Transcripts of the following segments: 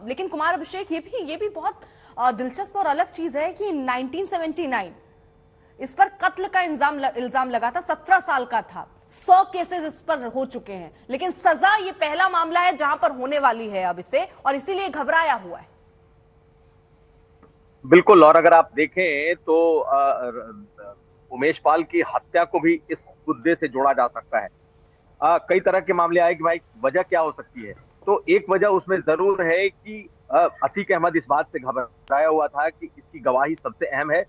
लेकिन कुमार अभिषेक, ये भी बहुत दिलचस्प और अलग चीज है कि 1979 इस पर कत्ल का इल्जाम लगा था, 17 साल का था, 100 केसेस इस पर हो चुके हैं, लेकिन सजा ये पहला मामला है जहां पर होने वाली है अब इसे, और इसीलिए घबराया हुआ है। बिल्कुल। और अगर आप देखें तो उमेश पाल की हत्या को भी इस मुद्दे से जोड़ा जा सकता है। कई तरह के मामले आए कि भाई वजह क्या हो सकती है। तो एक वजह उसमें जरूर है कि अतीक अहमद इस बात से घबराया हुआ था कि इसकी गवाही सबसे अहम है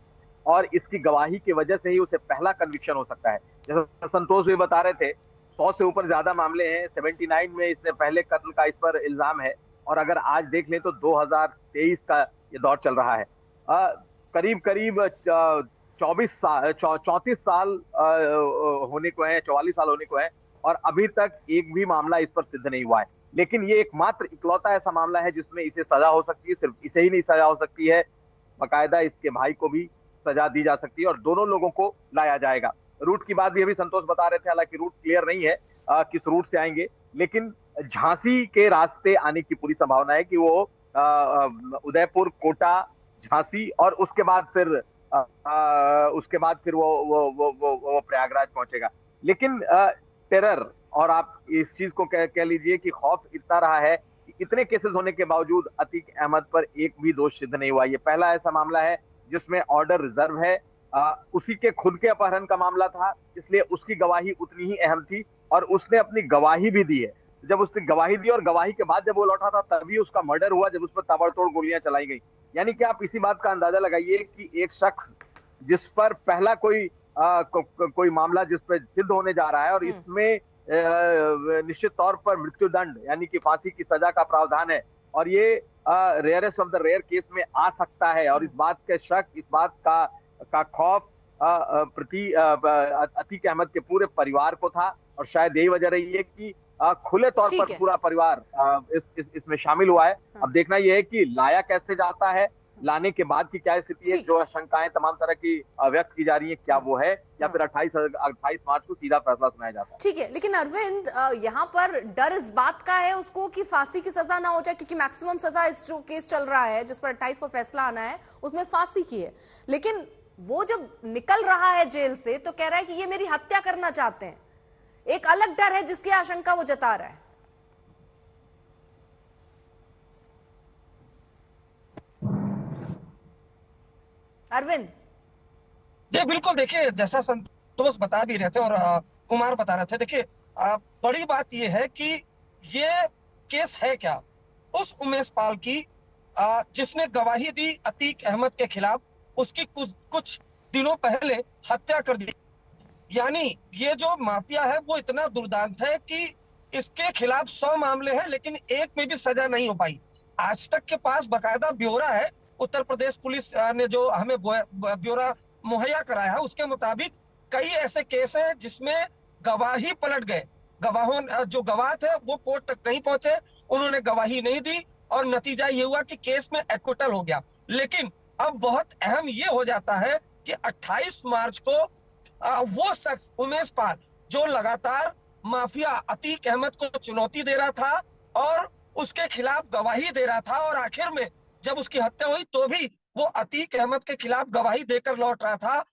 और इसकी गवाही की वजह से ही उसे पहला कन्विक्शन हो सकता है। जैसे संतोष भी बता रहे थे, 100 से ऊपर ज्यादा मामले हैं। 79 में इसने पहले कत्ल का इस पर इल्जाम है, और अगर आज देख लें तो 2023 का ये दौर चल रहा है। करीब करीब 24 साल 34 साल होने को है, 44 साल होने को है, और अभी तक एक भी मामला इस पर सिद्ध नहीं हुआ है। लेकिन ये एकमात्र इकलौता ऐसा मामला है जिसमें इसे सजा हो सकती है। सिर्फ इसे ही नहीं सजा हो सकती है, बाकायदा इसके भाई को भी सजा दी जा सकती है और दोनों लोगों को लाया जाएगा। रूट की बात भी अभी संतोष बता रहे थे, हालांकि रूट क्लियर नहीं है किस रूट से आएंगे, लेकिन झांसी के रास्ते आने की पूरी संभावना है कि वो उदयपुर, कोटा, झांसी, और उसके बाद फिर वो प्रयागराज पहुंचेगा। लेकिन टेरर, और आप इस चीज को कह लीजिए कि खौफ इतना रहा है कि इतने केसेस होने के बावजूद अतीक अहमद पर एक भी दोष सिद्ध नहीं हुआ। ये पहला ऐसा मामला है जिसमें ऑर्डर रिजर्व है। उसी के खुद के अपहरण का मामला था, इसलिए उसकी गवाही उतनी ही अहम थी, और उसने अपनी गवाही भी दी है। जब उसने गवाही दी और गवाही के बाद जब वो लौटा था तभी उसका मर्डर हुआ, जब उस पर ताबड़तोड़ गोलियां चलाई गई। यानी कि आप इसी बात का अंदाजा लगाइए कि एक शख्स जिस पर पहला कोई मामला जिस पर सिद्ध होने जा रहा है, और इसमें निश्चित तौर पर मृत्युदंड यानी कि फांसी की सजा का प्रावधान है, और ये rarest of the rare case में आ सकता है। और इस बात के शक, इस बात का खौफ प्रति अतीक अहमद के पूरे परिवार को था, और शायद यही वजह रही है कि खुले तौर पर पूरा परिवार इसमें शामिल हुआ है। अब देखना यह है कि लाया कैसे जाता है, लाने के बाद की क्या स्थिति है, जो आशंकाएं तमाम तरह की व्यक्त की जा रही है, क्या वो है, या फिर 28 मार्च को सीधा फैसला सुनाया जाता है। ठीक है, लेकिन अरविंद, यहाँ पर डर इस बात का है उसको कि फांसी की सजा ना हो जाए, क्योंकि मैक्सिमम सजा इस जो केस चल रहा है जिस पर 28 को फैसला आना है उसमें फांसी की है। लेकिन वो जब निकल रहा है जेल से तो कह रहा है कि ये मेरी हत्या करना चाहते हैं। एक अलग डर है जिसकी आशंका वो जता रहा है। अरविंद जी बिल्कुल, देखिए जैसा संतोष बता भी रहे थे और कुमार बता रहे थे, देखिए बड़ी बात यह है कि ये केस है क्या उस उमेश पाल की जिसने गवाही दी अतीक अहमद के खिलाफ, उसकी कुछ दिनों पहले हत्या कर दी। यानी ये जो माफिया है वो इतना दुर्दांत है कि इसके खिलाफ 100 मामले हैं लेकिन एक में भी सजा नहीं हो पाई। आज तक के पास बकायदा ब्यौरा है, उत्तर प्रदेश पुलिस ने जो हमें ब्यौरा मुहैया कराया है उसके मुताबिक कई ऐसे केस हैं जिसमें गवाही पलट गए। गवाहों जो गवाह थे वो कोर्ट तक नहीं पहुंचे, उन्होंने गवाही नहीं दी और नतीजा ये हुआ कि केस में एक्विटल हो गया। लेकिन अब बहुत अहम ये हो जाता है कि 28 मार्च को वो शख्स उमेश पाल जो लगातार माफिया अतीक अहमद को चुनौती दे रहा था और उसके खिलाफ गवाही दे रहा था, और आखिर में जब उसकी हत्या हुई तो भी वो अतीक अहमद के खिलाफ गवाही देकर लौट रहा था,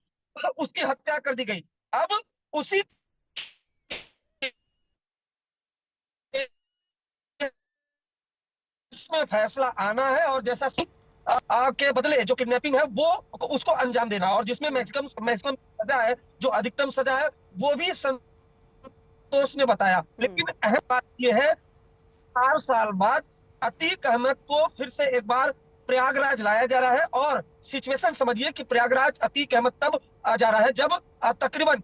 उसकी हत्या कर दी गई। अब उसी में फैसला आना है और जैसा के बदले जो किडनैपिंग है वो उसको अंजाम देना, और जिसमें मैक्सिमम सजा है, जो अधिकतम सजा है वो भी संतोष ने बताया। लेकिन अहम बात यह है 4 साल बाद अतीक अहमद को फिर से एक बार प्रयागराज लाया जा रहा है, और सिचुएशन समझिए कि प्रयागराज अतीक अहमद तब जा रहा है जब तकरीबन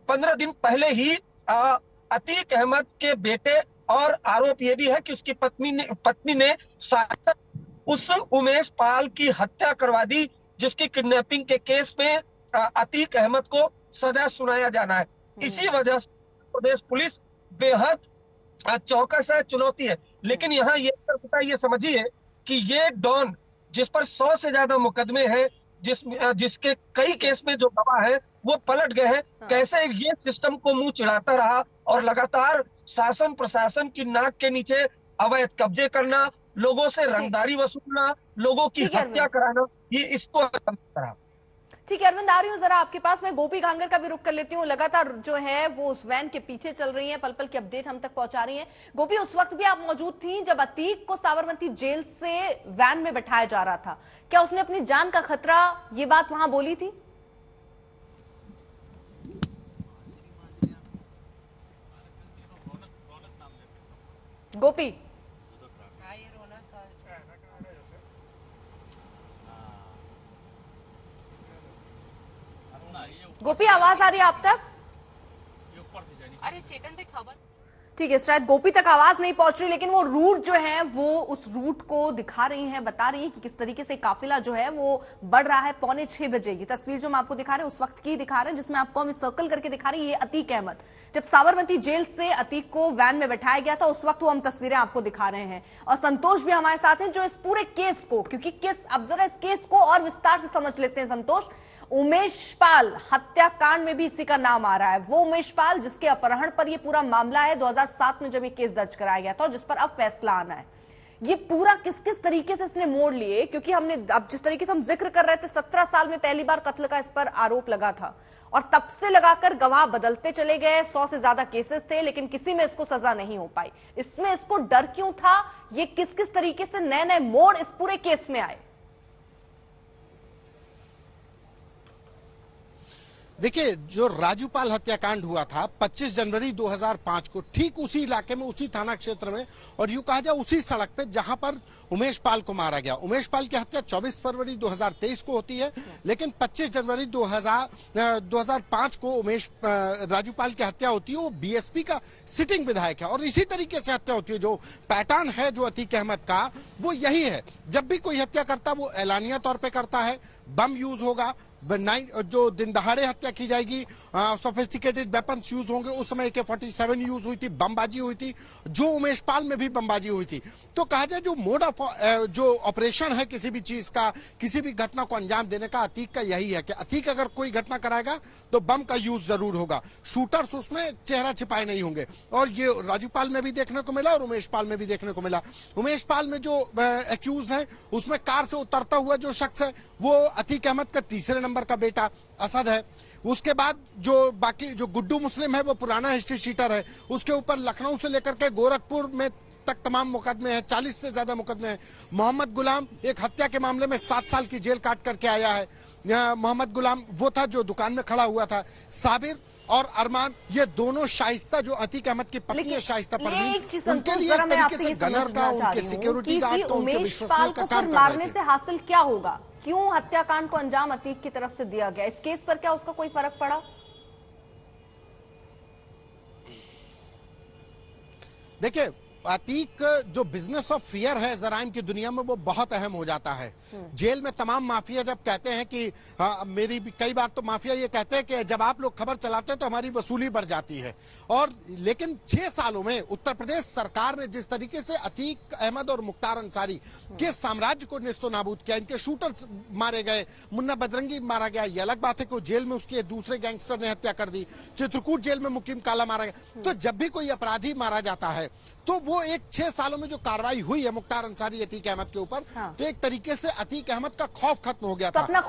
15 दिन पहले ही अतीक अहमद के बेटे, और आरोप यह भी है कि उसकी पत्नी ने साथ उस उमेश पाल की हत्या करवा दी जिसकी किडनैपिंग के केस में अतीक अहमद को सजा सुनाया जाना है। इसी वजह से प्रदेश पुलिस बेहद चौकस है, चुनौती है। लेकिन यहाँ ये समझिए कि ये डॉन जिस पर 100 से ज्यादा मुकदमे हैं, जिसके कई केस में जो गवाह है वो पलट गए हैं, कैसे ये सिस्टम को मुंह चिढ़ाता रहा और लगातार शासन प्रशासन की नाक के नीचे अवैध कब्जे करना, लोगों से रंगदारी वसूलना, लोगों की ठीक है हत्या अरविंद। कराना, ये इसको करा। ठीक है अरविंद, आ रही हूँ जरा आपके पास। मैं गोपी घांगर का भी रुख कर लेती हूँ। लगातार जो है वो उस वैन के पीछे चल रही है, पल पल की अपडेट हम तक पहुंचा रही है। गोपी, उस वक्त भी आप मौजूद थी जब अतीक को साबरमती जेल से वैन में बैठाया जा रहा था। क्या उसने अपनी जान का खतरा ये बात वहां बोली थी? गोपी, गोपी आवाज आ रही है आप तक? अरे चेतन भाई खबर। ठीक है, शायद गोपी तक आवाज नहीं पहुंच रही, लेकिन वो रूट जो है वो उस रूट को दिखा रही हैं, बता रही हैं कि किस तरीके से काफिला जो है वो बढ़ रहा है। 5:45 बजे ये तस्वीर जो हम आपको दिखा रहे हैं उस वक्त की दिखा रहे हैं, जिसमें आपको हम सर्कल करके दिखा रही है। ये अतीक अहमद, जब साबरमती जेल से अतीक को वैन में बैठाया गया था उस वक्त वो हम तस्वीरें आपको दिखा रहे हैं। और संतोष भी हमारे साथ हैं जो इस पूरे केस को, क्योंकि केस, अब जरा इस केस को और विस्तार से समझ लेते हैं। संतोष, उमेश पाल हत्याकांड में भी इसी का नाम आ रहा है। वो उमेश पाल जिसके अपहरण पर ये पूरा मामला है 2007 में जब ये केस दर्ज कराया गया था और जिस पर अब फैसला आना है। ये पूरा किस किस तरीके से इसने मोड़ लिए, क्योंकि हमने अब जिस तरीके से हम जिक्र कर रहे थे 17 साल में पहली बार कत्ल का इस पर आरोप लगा था और तब से लगाकर गवाह बदलते चले गए। 100 से ज्यादा केसेस थे लेकिन किसी में इसको सजा नहीं हो पाई। इसमें इसको डर क्यों था? ये किस किस तरीके से नए नए मोड़ इस पूरे केस में आए? देखिए, जो राजूपाल हत्याकांड हुआ था 25 जनवरी 2005 को, ठीक उसी इलाके में, उसी थाना क्षेत्र में, और यूं कहा जाए उसी सड़क पे जहां पर उमेश पाल को मारा गया। उमेश पाल की हत्या 24 फरवरी 2023 को होती है, लेकिन 25 जनवरी 2005 को राजूपाल की हत्या होती है। वो बीएसपी का सिटिंग विधायक है और इसी तरीके से हत्या होती है। जो पैटर्न है जो अतीक अहमद का, वो यही है। जब भी कोई हत्या करता वो एलानिया तौर पर करता है, बम यूज होगा, जो दिन दहाड़े हत्या की जाएगी, सोफिस्टिकेटेड वेपन्स यूज होंगे। उस समय AK-47 यूज हुई थी, बमबाजी हुई थी, जो उमेश पाल में भी बमबाजी हुई थी। तो कहा जाए जो मोड ऑफ जो ऑपरेशन है किसी भी चीज का, किसी भी घटना को अंजाम देने का, अतीक का यही है कि अतीक अगर कोई घटना कराएगा तो बम का यूज जरूर होगा। शूटर्स उसमें चेहरा छिपाए नहीं होंगे और ये राजूपाल में भी देखने को मिला और उमेश पाल में भी देखने को मिला। उमेश पाल में जो एक्यूज है उसमें कार से उतरता हुआ जो शख्स है वो अतीक अहमद का तीसरे नंबर का बेटा असद है। उसके बाद जो बाकी जो गुड्डू मुस्लिम है वो पुराना हिस्ट्री शीटर है। उसके ऊपर लखनऊ से लेकर के गोरखपुर में तक तमाम मुकदमे हैं, 40 से ज्यादा मुकदमे हैं। मोहम्मद गुलाम एक हत्या के मामले में 7 साल की जेल काट करके आया है। मोहम्मद गुलाम वो था जो दुकान में खड़ा हुआ था। साबिर और अरमान, ये दोनों शाइस्ता जो अतीक अहमद की पत्नी है शाइस्ता परवीन, उनके लिए एक तरीके से गनर का, उनके सिक्योरिटी गार्ड का, उनके विश्वसनीय का काम कर मारने रहे थे। से हासिल क्या होगा? क्यों हत्याकांड को अंजाम अतीक की तरफ से दिया गया? इस केस पर क्या उसका कोई फर्क पड़ा? देखिए, अतीक जो बिजनेस ऑफ फियर है जराइम की दुनिया में वो बहुत अहम हो जाता है। जेल में तमाम माफिया जब कहते हैं कि मेरी भी कई बार तो माफिया ये कहते हैं कि जब आप लोग खबर चलाते हैं तो हमारी वसूली बढ़ जाती है। और लेकिन 6 सालों में उत्तर प्रदेश सरकार ने जिस तरीके से अतीक अहमद और मुख्तार अंसारी के साम्राज्य को नेस्तो नाबूद किया, इनके शूटर्स मारे गए, मुन्ना बजरंगी मारा गया। ये अलग बात है कि जेल में उसके दूसरे गैंगस्टर ने हत्या कर दी, चित्रकूट जेल में मुकीम काला मारा गया। तो जब भी कोई अपराधी मारा जाता है तो वो एक 6 सालों में जो कार्रवाई हुई है मुख्तार अंसारी अतीक अहमद के ऊपर, तो एक तरीके से अतीक अहमद का खौफ खत्म हो गया था।